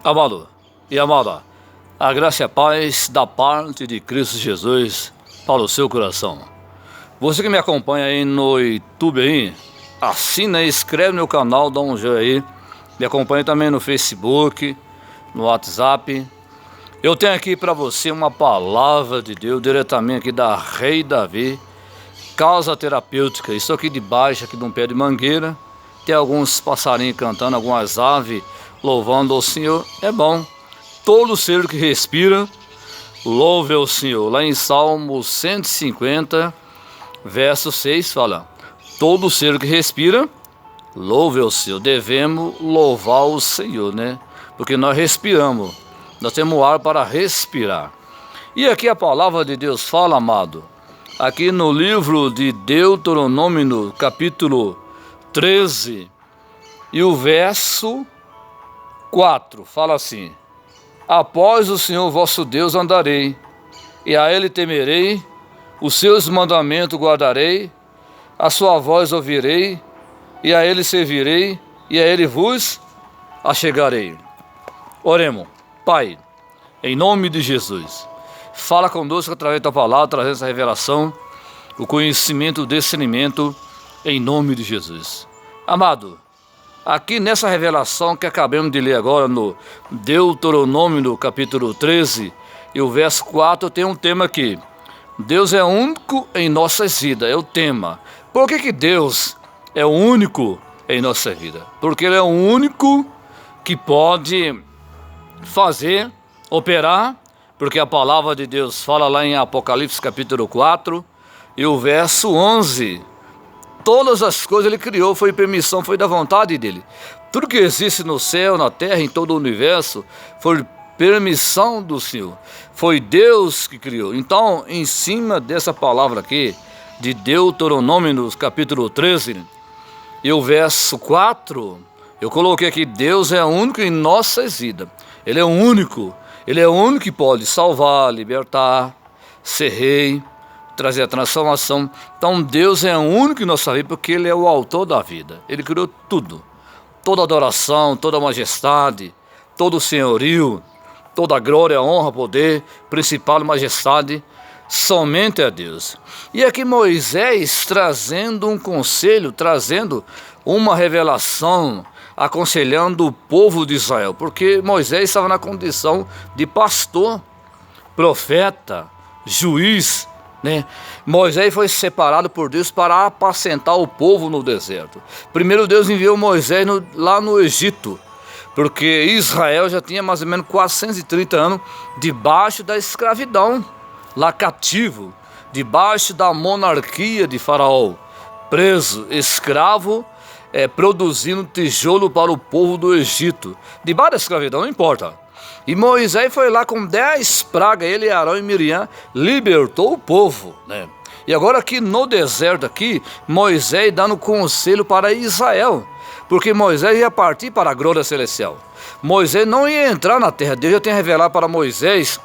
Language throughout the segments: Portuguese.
Amado e amada, a graça e a paz da parte de Cristo Jesus para o seu coração. Você que me acompanha aí no YouTube aí, assina e inscreve no meu canal, dá um joinha aí. Me acompanha também no Facebook, no WhatsApp. Eu tenho aqui para você uma palavra de Deus diretamente aqui da Rei Davi, Casa Terapêutica. Isso aqui debaixo aqui de um pé de mangueira. Tem alguns passarinhos cantando, algumas aves louvando o Senhor. É bom. Todo ser que respira, louve o Senhor. Lá em Salmo 150, verso 6 fala: todo ser que respira, louve o Senhor. Devemos louvar o Senhor, né? Porque nós respiramos. Nós temos ar para respirar. E aqui a palavra de Deus fala, amado, aqui no livro de Deuteronômio, capítulo 13, e o verso 4, fala assim: após o Senhor vosso Deus andarei, e a Ele temerei, os seus mandamentos guardarei, a sua voz ouvirei, e a Ele servirei, e a Ele vos achegarei. Oremos. Pai, em nome de Jesus, fala conosco através da palavra, trazendo essa revelação, o conhecimento, o discernimento, em nome de Jesus. Amado, aqui nessa revelação que acabamos de ler agora no Deuteronômio, capítulo 13, e o verso 4, tem um tema aqui: Deus é único em nossas vidas, é o tema. Por que Deus é o único em nossa vida? Porque Ele é o único que pode fazer, operar, porque a palavra de Deus fala lá em Apocalipse capítulo 4 e o verso 11, todas as coisas Ele criou, foi permissão, foi da vontade dEle. Tudo que existe no céu, na terra, em todo o universo, foi permissão do Senhor, foi Deus que criou. Então, em cima dessa palavra aqui, de Deuteronômio capítulo 13 e o verso 4, eu coloquei aqui: Deus é único em nossas vidas. Ele é o único que pode salvar, libertar, ser rei, trazer a transformação. Então Deus é o único em nossa vida, porque Ele é o autor da vida. Ele criou tudo, toda adoração, toda majestade, todo senhorio, toda glória, honra, poder, principal majestade, somente a Deus. E aqui Moisés trazendo um conselho, trazendo uma revelação, aconselhando o povo de Israel, porque Moisés estava na condição de pastor, profeta, juiz, né? Moisés foi separado por Deus para apacentar o povo no deserto. Primeiro Deus enviou Moisés lá no Egito, porque Israel já tinha mais ou menos 430 anos debaixo da escravidão, lá cativo, debaixo da monarquia de Faraó, preso, escravo, produzindo tijolo para o povo do Egito, debaixo da escravidão, não importa. E Moisés foi lá com 10 pragas, ele, Arão e Miriam, libertou o povo, né? E agora aqui no deserto, aqui, Moisés dando conselho para Israel, porque Moisés ia partir para a glória celestial. Moisés não ia entrar na terra. Deus já tinha revelado para Moisés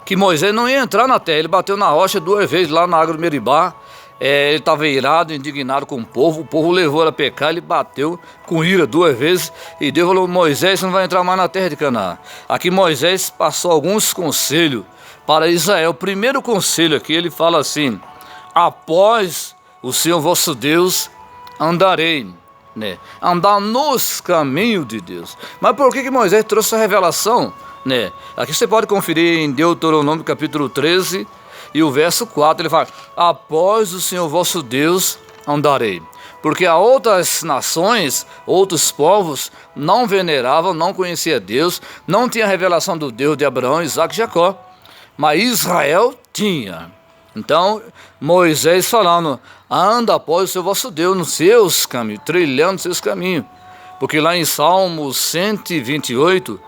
que Moisés não ia entrar na terra. Ele bateu na rocha 2 vezes lá na água do Meribá. Ele estava irado, indignado com o povo levou ele a pecar, ele bateu com ira 2 vezes, e Deus falou: Moisés, você não vai entrar mais na terra de Canaã. Aqui Moisés passou alguns conselhos para Israel. O primeiro conselho aqui, ele fala assim: após o Senhor vosso Deus andarei, né? Andar nos caminhos de Deus. Mas por que Moisés trouxe essa revelação, né? Aqui você pode conferir em Deuteronômio capítulo 13, e o verso 4, ele fala: após o Senhor vosso Deus andarei. Porque a outras nações, outros povos, não veneravam, não conheciam Deus, não tinha a revelação do Deus de Abraão, Isaac e Jacó. Mas Israel tinha. Então, Moisés falando: anda após o Senhor vosso Deus nos seus caminhos, trilhando os seus caminhos. Porque lá em Salmo 128,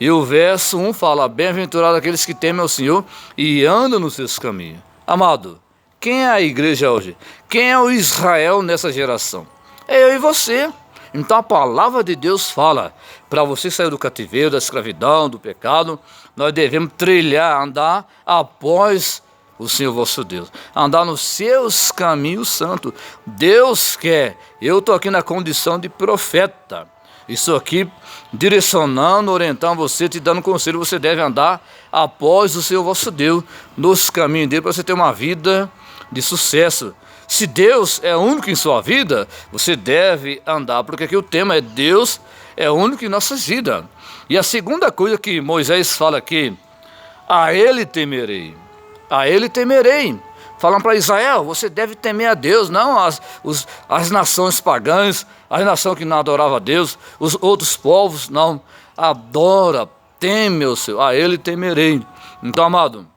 e o verso 1 fala: bem-aventurado aqueles que temem ao Senhor e andam nos seus caminhos. Amado, quem é a igreja hoje? Quem é o Israel nessa geração? É eu e você. Então a palavra de Deus fala: para você sair do cativeiro, da escravidão, do pecado, nós devemos trilhar, andar após o Senhor vosso Deus, andar nos seus caminhos santos. Deus quer. Eu estou aqui na condição de profeta. Isso aqui direcionando, orientando você, te dando conselho. Você deve andar após o Senhor vosso Deus, nos caminhos dele, para você ter uma vida de sucesso. Se Deus é único em sua vida, você deve andar, porque aqui o tema é Deus é único em nossas vidas. E a segunda coisa que Moisés fala aqui, a ele temerei, a ele temerei. Falam para Israel, você deve temer a Deus, não as nações pagãs, as nações que não adoravam a Deus, os outros povos, não, adora, teme o Senhor, a ele temerei. Então, amado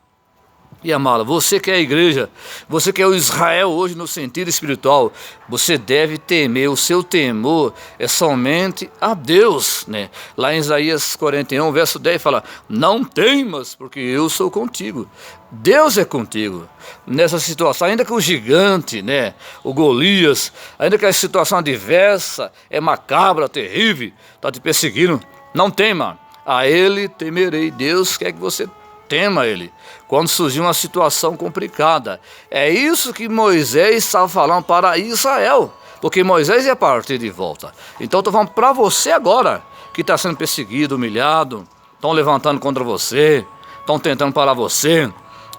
e amada, você que é a igreja, você que é o Israel hoje no sentido espiritual, você deve temer, o seu temor é somente a Deus, né? Lá em Isaías 41, verso 10 fala, não temas, porque eu sou contigo. Deus é contigo. Nessa situação, ainda que o gigante, né, o Golias, ainda que a situação adversa, é macabra, terrível, está te perseguindo, não tema, a ele temerei. Deus quer que você tema ele, quando surgir uma situação complicada. É isso que Moisés estava falando para Israel, porque Moisés ia partir de volta. Então estou falando para você agora, que está sendo perseguido, humilhado, estão levantando contra você, estão tentando parar você,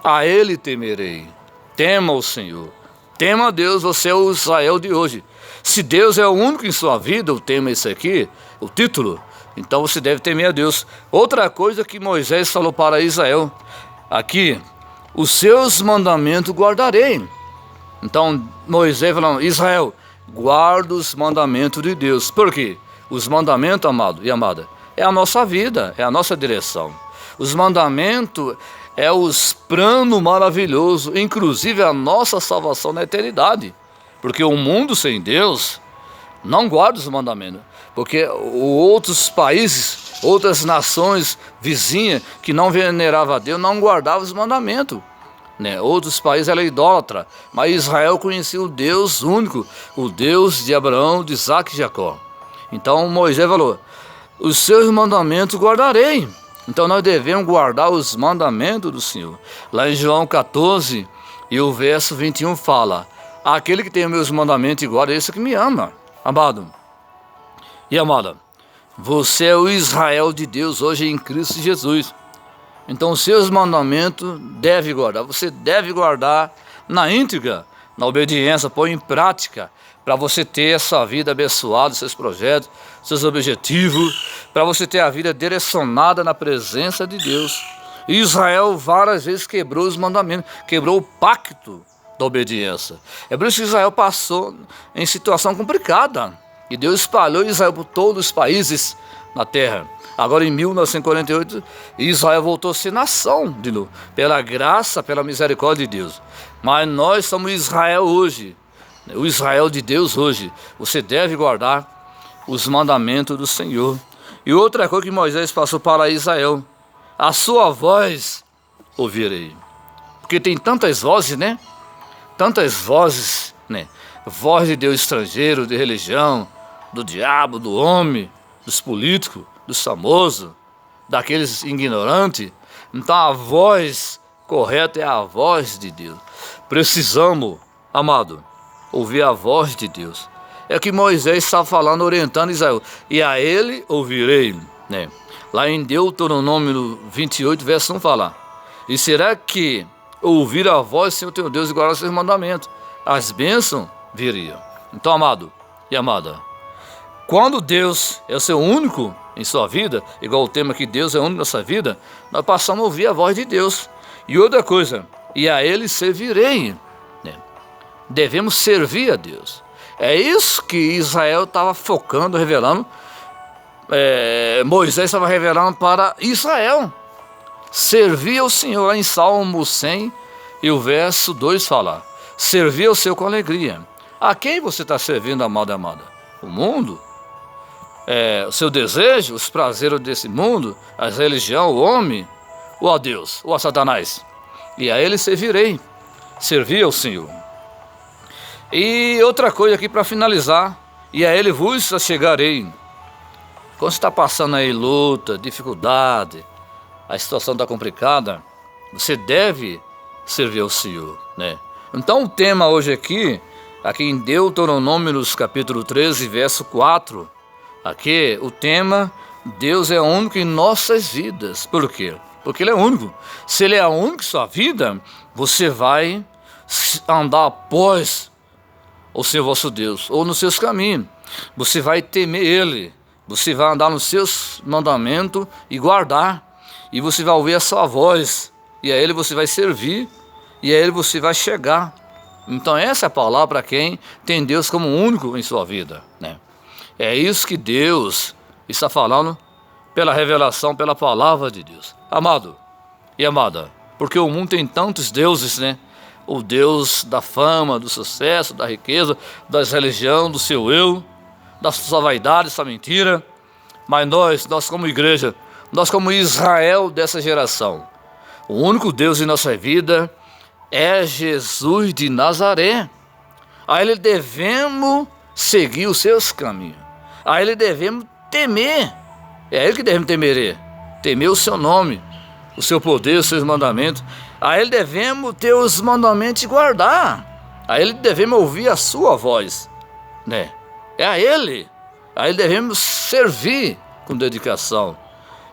a ele temerei. Tema o Senhor, tema a Deus, você é o Israel de hoje. Se Deus é o único em sua vida, o tema é esse aqui, o título, então você deve temer a Deus. Outra coisa que Moisés falou para Israel, aqui, os seus mandamentos guardarei. Então Moisés falou, Israel, guarda os mandamentos de Deus. Por quê? Os mandamentos, amado e amada, é a nossa vida, é a nossa direção. Os mandamentos é os planos maravilhosos, inclusive a nossa salvação na eternidade. Porque o mundo sem Deus não guarda os mandamentos. Porque outros países, outras nações vizinhas que não veneravam a Deus, não guardavam os mandamentos, né? Outros países eram idólatras, mas Israel conhecia o Deus único, o Deus de Abraão, de Isaac e Jacó. Então Moisés falou, os seus mandamentos guardarei. Então nós devemos guardar os mandamentos do Senhor. Lá em João 14, e o verso 21 fala, aquele que tem os meus mandamentos e guarda, esse que me ama. Amado e amada, você é o Israel de Deus hoje em Cristo Jesus. Então os seus mandamentos deve guardar. Você deve guardar na íntegra, na obediência, pôr em prática, para você ter essa vida abençoada, seus projetos, seus objetivos, para você ter a vida direcionada na presença de Deus. E Israel várias vezes quebrou os mandamentos, quebrou o pacto da obediência. É por isso que Israel passou em situação complicada. E Deus espalhou Israel por todos os países na terra. Agora em 1948, Israel voltou a ser nação de novo, pela graça, pela misericórdia de Deus. Mas nós somos Israel hoje, o Israel de Deus hoje. Você deve guardar os mandamentos do Senhor. E outra coisa que Moisés passou para Israel, a sua voz ouvirei. Porque tem tantas vozes, né? Tantas vozes, né? Voz de Deus estrangeiro, de religião, do diabo, do homem, dos políticos, dos famosos, daqueles ignorantes. Então a voz correta é a voz de Deus. Precisamos, amado, ouvir a voz de Deus. É que Moisés está falando, orientando Israel. E a ele ouvirei, né? Lá em Deuteronômio 28, verso 1 fala, e será que ouvir a voz do Senhor teu Deus e guardar os seus mandamentos, as bênçãos viriam. Então, amado e amada, quando Deus é o seu único em sua vida, igual o tema que Deus é único na sua vida, nós passamos a ouvir a voz de Deus. E outra coisa, e a ele servirei, né? Devemos servir a Deus. É isso que Israel estava focando, revelando, Moisés estava revelando para Israel. Servir ao Senhor. Lá em Salmo 100 e o verso 2 fala, servir ao Senhor com alegria. A quem você está servindo, amado e amada? O mundo? O seu desejo, os prazeres desse mundo, a religião, o homem, ou a Deus, ou a Satanás? E a ele servirei, servir ao Senhor. E outra coisa aqui para finalizar, e a ele vos chegarei. Quando você está passando aí luta, dificuldade, a situação está complicada, você deve servir ao Senhor, né? Então o tema hoje aqui em Deuteronômio capítulo 13, verso 4, Aqui o tema, Deus é único em nossas vidas. Por quê? Porque Ele é único. Se Ele é único em sua vida, você vai andar após o seu vosso Deus, ou nos seus caminhos. Você vai temer Ele. Você vai andar nos seus mandamentos e guardar. E você vai ouvir a sua voz. E a Ele você vai servir. E a Ele você vai chegar. Então essa é a palavra para quem tem Deus como único em sua vida, né? É isso que Deus está falando pela revelação, pela palavra de Deus. Amado e amada, porque o mundo tem tantos deuses, né? O Deus da fama, do sucesso, da riqueza, da religião, do seu eu, da sua vaidade, essa mentira. Mas nós como igreja, nós como Israel dessa geração, o único Deus em nossa vida é Jesus de Nazaré. A Ele devemos seguir os seus caminhos. A Ele devemos temer. É Ele que devemos temer. Temer o seu nome, o seu poder, os seus mandamentos. A Ele devemos ter os mandamentos e guardar. A Ele devemos ouvir a sua voz, né? É a Ele devemos servir com dedicação.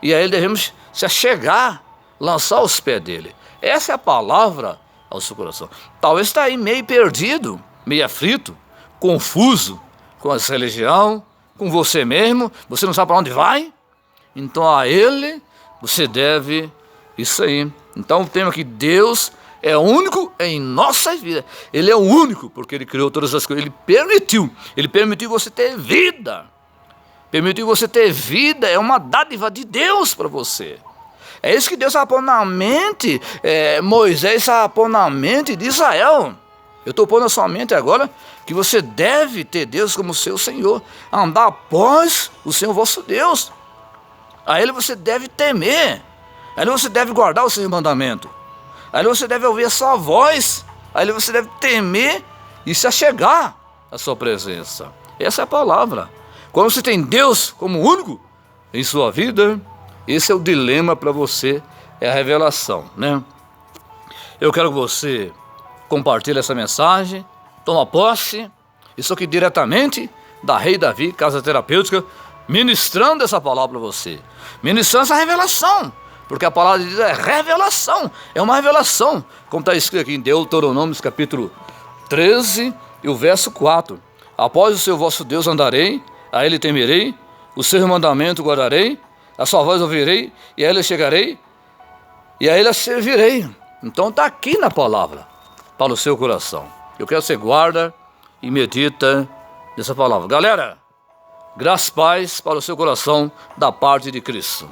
E a Ele devemos se achegar, lançar os pés dEle. Essa é a palavra ao seu coração. Talvez está aí meio perdido, meio aflito, confuso com essa religião, com você mesmo, você não sabe para onde vai. Então a Ele você deve isso aí. Então o tema que Deus é único em nossas vidas. Ele é o único porque Ele criou todas as coisas. Ele permitiu você ter vida. Permitiu você ter vida, é uma dádiva de Deus para você. É isso que Deus estava pondo na mente, Moisés estava pondo na mente de Israel. Eu estou pondo na sua mente agora que você deve ter Deus como seu Senhor, andar após o Senhor vosso Deus. A Ele você deve temer, a Ele você deve guardar o seu mandamento, a Ele você deve ouvir a sua voz, a Ele você deve temer e se achegar à sua presença. Essa é a palavra. Quando você tem Deus como único em sua vida, esse é o dilema para você, é a revelação, né? Eu quero que você compartilhe essa mensagem, toma posse, isso aqui diretamente da Rei Davi, Casa Terapêutica, ministrando essa palavra para você, ministrando essa revelação, porque a palavra de Deus é revelação, é uma revelação, como está escrito aqui em Deuteronômio, capítulo 13 e o verso 4. Após o seu vosso Deus andarei, a Ele temerei, o seu mandamento guardarei, a sua voz ouvirei, e a Ele chegarei, e a Ele a servirei. Então está aqui na palavra, para o seu coração. Eu quero que você guarda e medita nessa palavra. Galera, graça e paz para o seu coração da parte de Cristo.